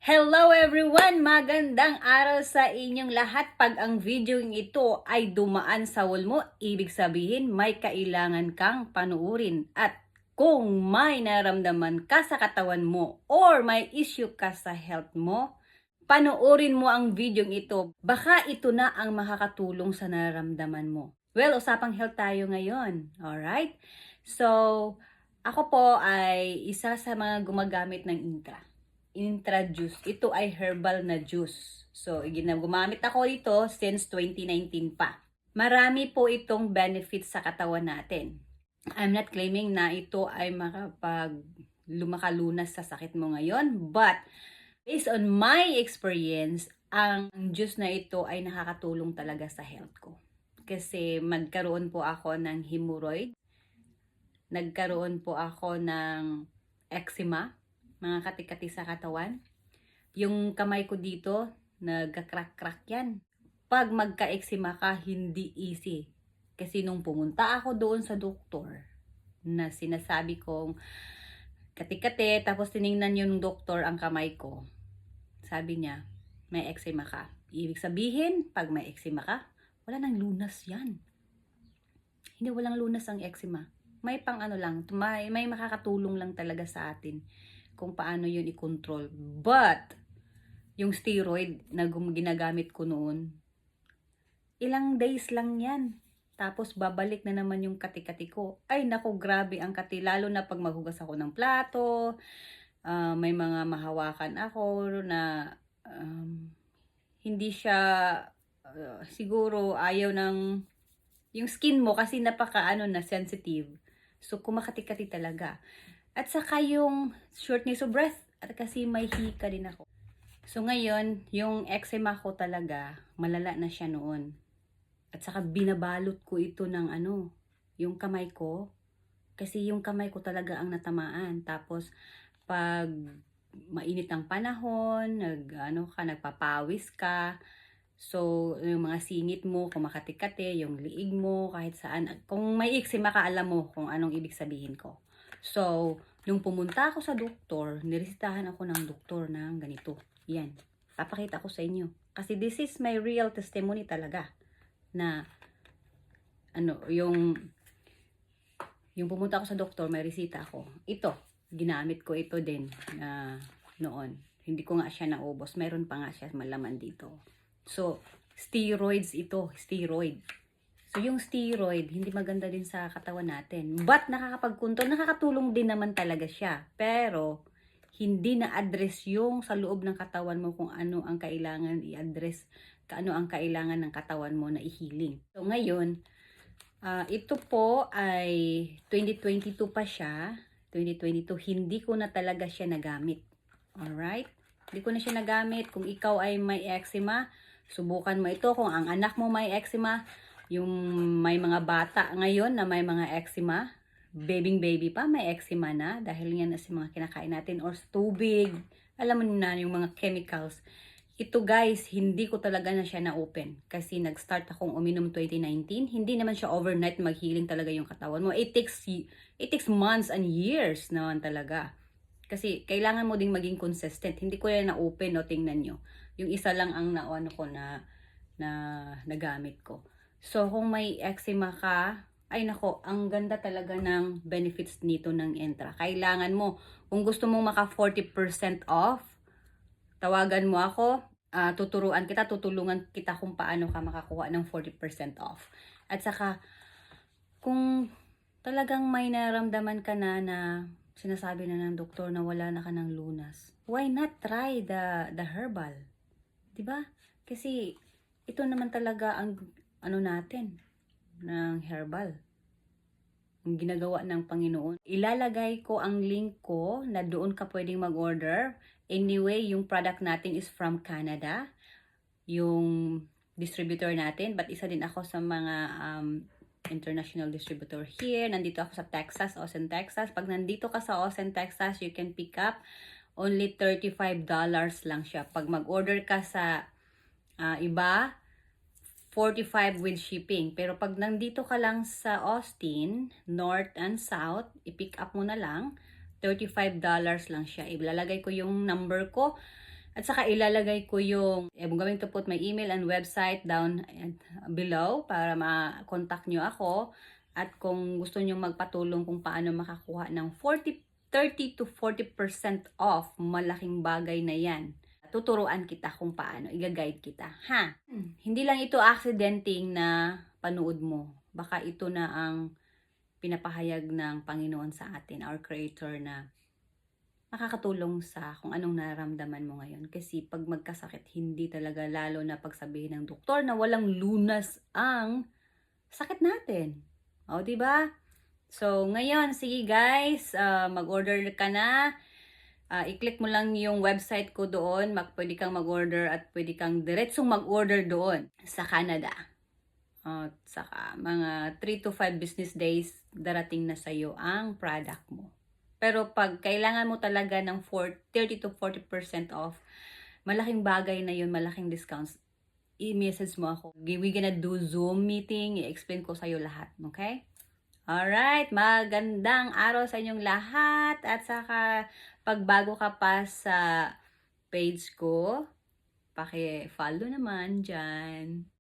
Hello everyone! Magandang araw sa inyong lahat. Pag ang video ito ay dumaan sa wall mo, ibig sabihin may kailangan kang panuurin. At kung may naramdaman ka sa katawan mo or may issue ka sa health mo, panuurin mo ang video ito. Baka ito na ang makakatulong sa nararamdaman mo. Well, usapang health tayo ngayon. Alright? So, ako po ay isa sa mga gumagamit ng Intra juice. Ito ay herbal na juice. So, gumamit ako ito since 2019 pa. Marami po itong benefits sa katawan natin. I'm not claiming na ito ay lumakalunas sa sakit mo ngayon, but based on my experience, ang juice na ito ay nakakatulong talaga sa health ko. Kasi magkaroon po ako ng hemorrhoid, nagkaroon po ako ng eczema, mga katikati sa katawan. Yung kamay ko dito, nagka-crack-crack yan. Pag magka-eczema ka, hindi easy. Kasi nung pumunta ako doon sa doktor, na sinasabi kong katikati, tapos tiningnan yung doktor ang kamay ko. Sabi niya, may eczema ka. Ibig sabihin, pag may eczema ka, wala nang lunas yan. Hindi walang lunas ang eczema. May pang ano lang, may makakatulong lang talaga sa atin kung paano yun i-control. But, yung steroid na ginagamit ko noon, ilang days lang yan. Tapos, babalik na naman yung kati-kati ko. Ay, naku, grabe ang kati. Lalo na pag maghugas ako ng plato, may mga mahawakan ako na hindi siya, siguro ayaw ng, yung skin mo kasi na sensitive. So, kumakati-kati talaga. At saka yung shortness of breath, at kasi may hika din ako. So ngayon, yung eczema ko talaga, malala na siya noon. At saka binabalot ko ito ng yung kamay ko. Kasi yung kamay ko talaga ang natamaan. Tapos pag mainit ang panahon, nagpapawis ka. So yung mga singit mo, kumakati-kati, yung liig mo, kahit saan. Kung may eczema ka, alam mo kung anong ibig sabihin ko. So, nung pumunta ako sa doktor, niresetahan ako ng doktor ng ganito. Yan. Papakita ko sa inyo. Kasi this is my real testimony talaga. Na, yung pumunta ako sa doktor, may resita ako. Ito, ginamit ko ito din noon. Hindi ko nga siya naubos. Mayroon pa nga siya malaman dito. So, steroids ito. Steroid. So, yung steroid, hindi maganda din sa katawan natin. But, nakakapag-control, nakakatulong din naman talaga siya. Pero, hindi na-address yung sa loob ng katawan mo kung ano ang kailangan i-address, ano ang kailangan ng katawan mo na i-healing. So, ngayon, ito po ay 2022 pa siya. 2022, hindi ko na talaga siya nagamit. Alright? Hindi ko na siya nagamit. Kung ikaw ay may eczema, subukan mo ito. Kung ang anak mo may eczema, yung may mga bata ngayon na may mga eczema, baby pa may eczema na dahil yan sa mga kinakain natin or tubig, alam mo na yung mga chemicals. Ito guys, hindi ko talaga na siya na-open kasi nag-start akong uminom 2019. Hindi naman siya overnight mag-healing talaga yung katawan mo. It takes months and years naman talaga. Kasi kailangan mo ding maging consistent. Hindi ko yan na-open, no, tingnan nyo. Yung isa lang ang nagamit ko. So, kung may eczema ka, ay nako, ang ganda talaga ng benefits nito ng Entra. Kailangan mo, kung gusto mo maka 40% off, tawagan mo ako, tutulungan kita kung paano ka makakuha ng 40% off. At saka, kung talagang may naramdaman ka na sinasabi na ng doktor na wala na ka ng lunas, why not try the herbal? Diba? Kasi, ito naman talaga ang natin ng herbal. Ang ginagawa ng Panginoon. Ilalagay ko ang link ko na doon ka pwedeng mag-order. Anyway, yung product natin is from Canada. Yung distributor natin. But isa din ako sa mga international distributor here. Nandito ako sa Texas, Austin, Texas. Pag nandito ka sa Austin, Texas, you can pick up only $35 lang siya. Pag mag-order ka sa iba, 45 with shipping. Pero pag nandito ka lang sa Austin, North and South, i-pick up mo na lang, $35 lang siya. Ilalagay ko yung number ko At saka ilalagay ko yung, I'm going to put my email and website down below para ma-contact nyo ako. At kung gusto nyo magpatulong kung paano makakuha ng 30 to 40% off, malaking bagay na yan. Tuturuan kita kung paano, i-guide kita. Ha? Hindi lang ito accidenting na panood mo. Baka ito na ang pinapahayag ng Panginoon sa atin, our Creator, na makakatulong sa kung anong nararamdaman mo ngayon. Kasi pag magkasakit, hindi talaga, lalo na pagsabihin ng doktor na walang lunas ang sakit natin. O, diba? So, ngayon, sige guys, mag-order ka na. I-click mo lang yung website ko doon. Pwede kang mag-order at pwede kang diretsong mag-order doon sa Canada. At saka mga 3 to 5 business days darating na sa'yo ang product mo. Pero pag kailangan mo talaga ng 30 to 40% off, malaking bagay na yun, malaking discounts, i-message mo ako. We're gonna do Zoom meeting, i-explain ko sa'yo lahat, okay? Alright, magandang araw sa inyong lahat. At saka, pag bago ka pa sa page ko, paki-follow naman dyan.